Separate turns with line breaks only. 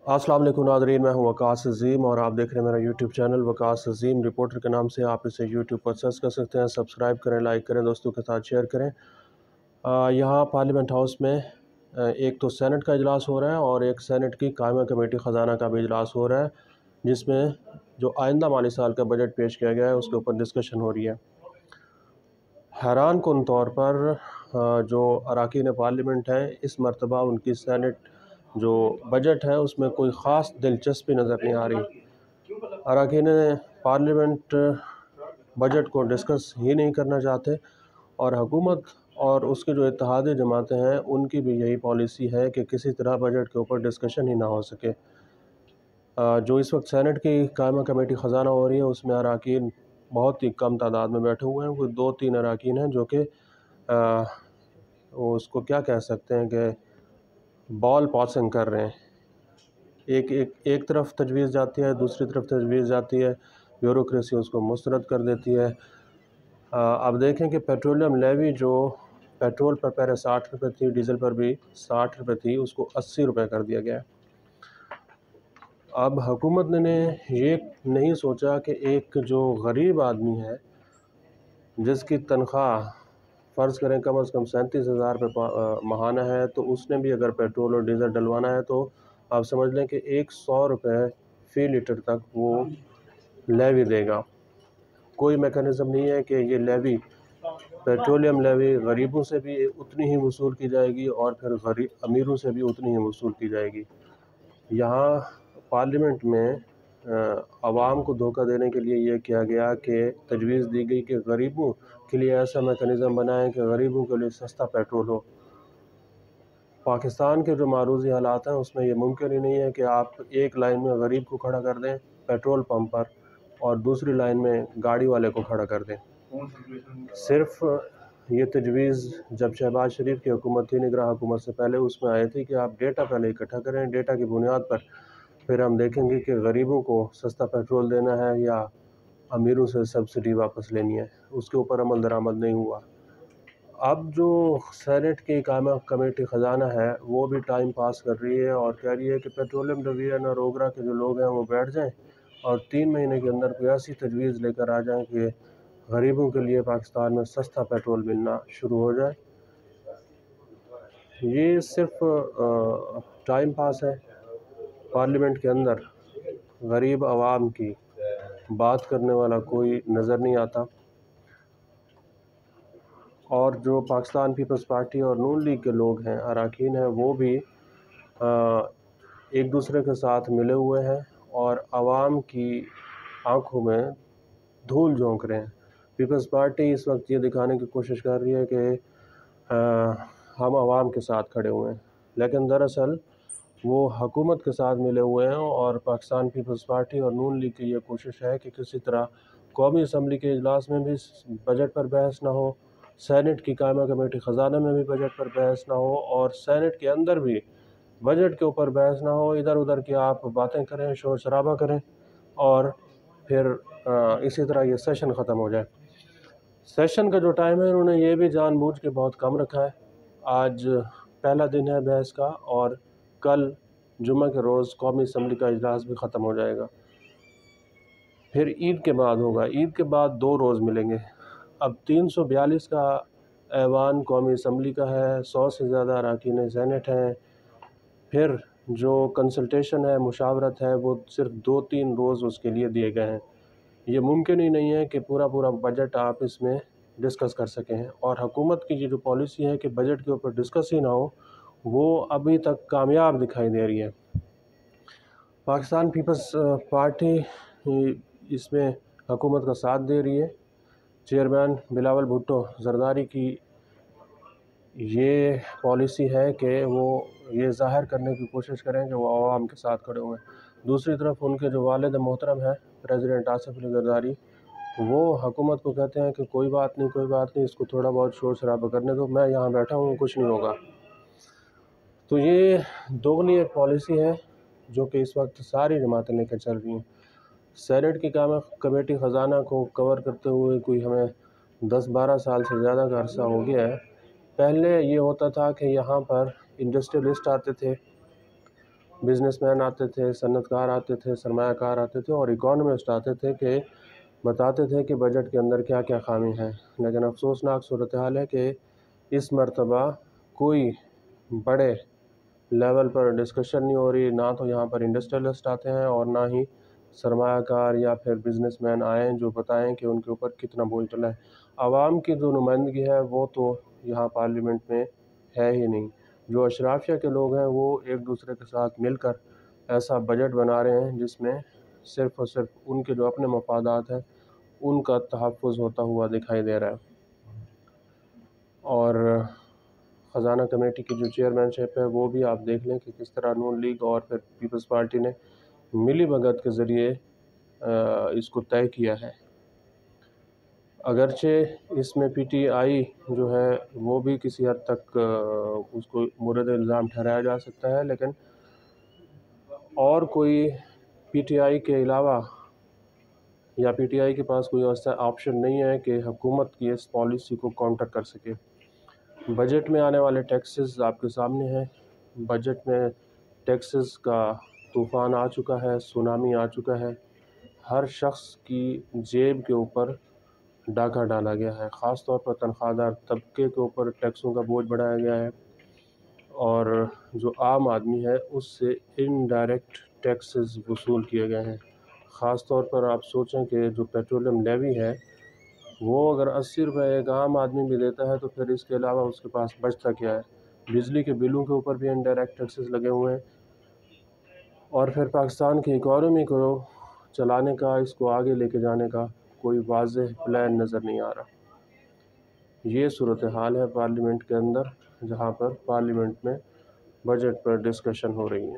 अस्सलाम वालेकुम नाज़रीन, मैं हूं वकास अज़ीम और आप देख रहे हैं मेरा यूट्यूब चैनल वकास अज़ीम रिपोर्टर के नाम से। आप इसे यूट्यूब पर सर्च कर सकते हैं। सब्सक्राइब करें, लाइक करें, दोस्तों के साथ शेयर करें। यहाँ पार्लियामेंट हाउस में एक तो सेनेट का इजलास हो रहा है और एक सेनेट की कायमा कमेटी ख़जाना का भी इजलास हो रहा है, जिसमें जो आइंदा माली साल का बजट पेश किया गया है उसके ऊपर डिस्कशन हो रही है। हैरान कुन तौर पर जो अरकान पार्लियामेंट हैं, इस मरतबा उनकी सेनेट जो बजट है उसमें कोई ख़ास दिलचस्पी नज़र नहीं आ रही। अरकान पार्लियामेंट बजट को डिस्कस ही नहीं करना चाहते और हुकूमत और उसके जो इत्तेहादी जमातें हैं उनकी भी यही पॉलिसी है कि किसी तरह बजट के ऊपर डिस्कशन ही ना हो सके। जो इस वक्त सेनेट की कायमा कमेटी ख़जाना हो रही है उसमें अरकान बहुत ही कम तादाद में बैठे हुए हैं। कोई 2-3 अरकान हैं जो कि उसको क्या कह सकते हैं कि बॉल पासिंग कर रहे हैं। एक तरफ तजवीज़ जाती है, दूसरी तरफ तजवीज़ जाती है, ब्यूरोक्रेसी उसको मुस्तरद कर देती है। अब देखें कि पेट्रोलियम लेवी जो पेट्रोल पर पहले 60 रुपये थी, डीज़ल पर भी 60 रुपये थी, उसको 80 रुपये कर दिया गया है। अब हुकूमत ने ये नहीं सोचा कि एक जो गरीब आदमी है जिसकी तनख्वाह फ़र्ज़ करें कम से कम 37,000 रुपये माहाना है, तो उसने भी अगर पेट्रोल और डीज़ल डलवाना है तो आप समझ लें कि 100 रुपये फ़ी लीटर तक वो लेवी देगा। कोई मेकनिज़म नहीं है कि ये लेवी पेट्रोलियम लेवी गरीबों से भी उतनी ही वसूल की जाएगी और फिर अमीरों से भी उतनी ही वसूल की जाएगी। यहाँ पार्लियामेंट में आवाम को धोखा देने के लिए ये किया गया कि तजवीज़ दी गई कि गरीबों के लिए ऐसा मेकनिज़म बनाएं कि गरीबों के लिए सस्ता पेट्रोल हो। पाकिस्तान के जो मारूज़ी हालात हैं उसमें ये मुमकिन ही नहीं है कि आप एक लाइन में गरीब को खड़ा कर दें पेट्रोल पंप पर और दूसरी लाइन में गाड़ी वाले को खड़ा कर दें। सिर्फ ये तजवीज़ जब शहबाज शरीफ की हुकूमत थी, निगरान हुकूमत से पहले, उसमें आई थी कि आप डेटा पहले इकट्ठा करें, डेटा की बुनियाद पर फिर हम देखेंगे कि गरीबों को सस्ता पेट्रोल देना है या अमीरों से सब्सिडी वापस लेनी है। उसके ऊपर अमल दरामद नहीं हुआ। अब जो सेनेट की कायमा कमेटी ख़जाना है वो भी टाइम पास कर रही है और कह रही है कि पेट्रोलियम डिवीज़न और ओगरा के जो लोग हैं वो बैठ जाएं और 3 महीने के अंदर कोई ऐसी तजवीज़ लेकर आ जाएं कि गरीबों के लिए पाकिस्तान में सस्ता पेट्रोल मिलना शुरू हो जाए। ये सिर्फ टाइम पास है। पार्लियामेंट के अंदर गरीब आवाम की बात करने वाला कोई नज़र नहीं आता और जो पाकिस्तान पीपल्स पार्टी और नून लीग के लोग हैं, अरकान हैं, वो भी एक दूसरे के साथ मिले हुए हैं और आवाम की आंखों में धूल झोंक रहे हैं। पीपल्स पार्टी इस वक्त ये दिखाने की कोशिश कर रही है कि हम आवाम के साथ खड़े हुए हैं, लेकिन दरअसल वो हुकूमत के साथ मिले हुए हैं और पाकिस्तान पीपल्स पार्टी और नून लीग की ये कोशिश है कि किसी तरह कौमी असम्बली के इजलास में भी बजट पर बहस ना हो, सेनेट की कायमा कमेटी ख़जाना में भी बजट पर बहस ना हो और सेनेट के अंदर भी बजट के ऊपर बहस ना हो। इधर उधर की आप बातें करें, शोर शराबा करें और फिर इसी तरह ये सेशन ख़त्म हो जाए। सेशन का जो टाइम है उन्होंने ये भी जानबूझ के बहुत कम रखा है। आज पहला दिन है बहस का और कल जुम्मे के रोज़ कौमी असम्बली का इजलास भी ख़त्म हो जाएगा। फिर ईद के बाद होगा, ईद के बाद 2 रोज़ मिलेंगे। अब 342 का ऐवान कौमी असम्बली का है, 100 से ज़्यादा अरकान सेनेट हैं। फिर जो कंसल्टेशन है, मुशावरत है, वो सिर्फ 2-3 रोज़ उसके लिए दिए गए हैं। ये मुमकिन ही नहीं है कि पूरा बजट आप इसमें डिस्कस कर सकें और हुकूमत की ये जो पॉलिसी है कि बजट के ऊपर डिस्कस ही ना हो, वो अभी तक कामयाब दिखाई दे रही है। पाकिस्तान पीपल्स पार्टी इसमें हुकूमत का साथ दे रही है। चेयरमैन बिलावल भुट्टो ज़रदारी की ये पॉलिसी है कि वो ये ज़ाहिर करने की कोशिश करें कि वो आवाम के साथ खड़े हुए हैं। दूसरी तरफ उनके जो वालिद मोहतरम हैं प्रेसिडेंट आसिफ अली ज़रदारी, वो हुकूमत को कहते हैं कि कोई बात नहीं, इसको थोड़ा बहुत शोर शराबा करने दो, मैं यहाँ बैठा हूँ, कुछ नहीं होगा। तो ये दोगली एक पॉलिसी है जो कि इस वक्त सारी जमातें लेकर चल रही हैं। सेनेट की कायमा कमेटी ख़जाना को कवर करते हुए कोई हमें 10-12 साल से ज़्यादा का अरसा हो गया है। पहले ये होता था कि यहाँ पर इंडस्ट्रियलिस्ट आते थे بزنس مین آتے تھے، صنعت کار آتے تھے، سرمایہ کار آتے تھے اور اکانومسٹ آتے تھے کہ بتاتے تھے کہ بجٹ کے اندر کیا کیا خامی ہے. لیکن افسوسناک صورتحال ہے کہ اس مرتبہ کوئی بڑے لیول پر ڈسکشن نہیں ہو رہی. نہ تو یہاں پر انڈسٹریلسٹ آتے ہیں اور نہ ہی سرمایہ کار یا پھر بزنس مین آئیں جو بتائیں کہ ان کے اوپر کتنا بوجھ ڈلا ہے. عوام کی جو نمائندگی ہے وہ تو یہاں پارلیمنٹ میں ہے ہی نہیں. جو اشرافیہ کے لوگ ہیں وہ ایک دوسرے کے ساتھ مل کر ایسا بجٹ بنا رہے ہیں جس میں صرف اور صرف ان کے جو اپنے مفادات ہیں ان کا تحفظ ہوتا ہوا دکھائی دے رہا ہے. اور خزانہ کمیٹی کی جو چیئرمین شپ ہے وہ بھی آپ دیکھ لیں کہ کس طرح نون لیگ اور پھر پیپلز پارٹی نے ملی بھگت کے ذریعے اس کو طے کیا ہے. اگرچہ اس میں پی ٹی آئی جو ہے وہ بھی کسی حد تک اس کو مورد الزام ٹھہرایا جا سکتا ہے، لیکن اور کوئی پی ٹی آئی کے علاوہ یا پی ٹی آئی کے پاس کوئی ایسا آپشن نہیں ہے کہ حکومت کی اس پالیسی کو کاؤنٹر کر سکے. بجٹ میں آنے والے ٹیکسز آپ کے سامنے ہیں. بجٹ میں ٹیکسز کا طوفان آ چکا ہے، سونامی آ چکا ہے. ہر شخص کی جیب کے اوپر ڈاکہ ڈالا گیا ہے. خاص طور پر تنخواہ دار طبقے کے اوپر ٹیکسوں کا بوجھ بڑھایا گیا ہے اور جو عام آدمی ہے اس سے انڈائریکٹ ٹیکسز وصول کیے گئے ہیں. خاص طور پر آپ سوچیں کہ جو پیٹرولیم لیوی ہے وہ اگر 80 روپے ایک عام آدمی بھی دیتا ہے تو پھر اس کے علاوہ اس کے پاس بچتا کیا ہے. بجلی کے بلوں کے اوپر بھی انڈائریکٹ ٹیکسز لگے ہوئے ہیں اور پھر پاکستان کی اکانومی کو چلانے کا، اس کو آگے لے کے جانے کا کوئی واضح پلان نظر نہیں آ رہا. یہ صورتحال ہے پارلیمنٹ کے اندر جہاں پر پارلیمنٹ میں بجٹ پر ڈسکشن ہو رہی ہے.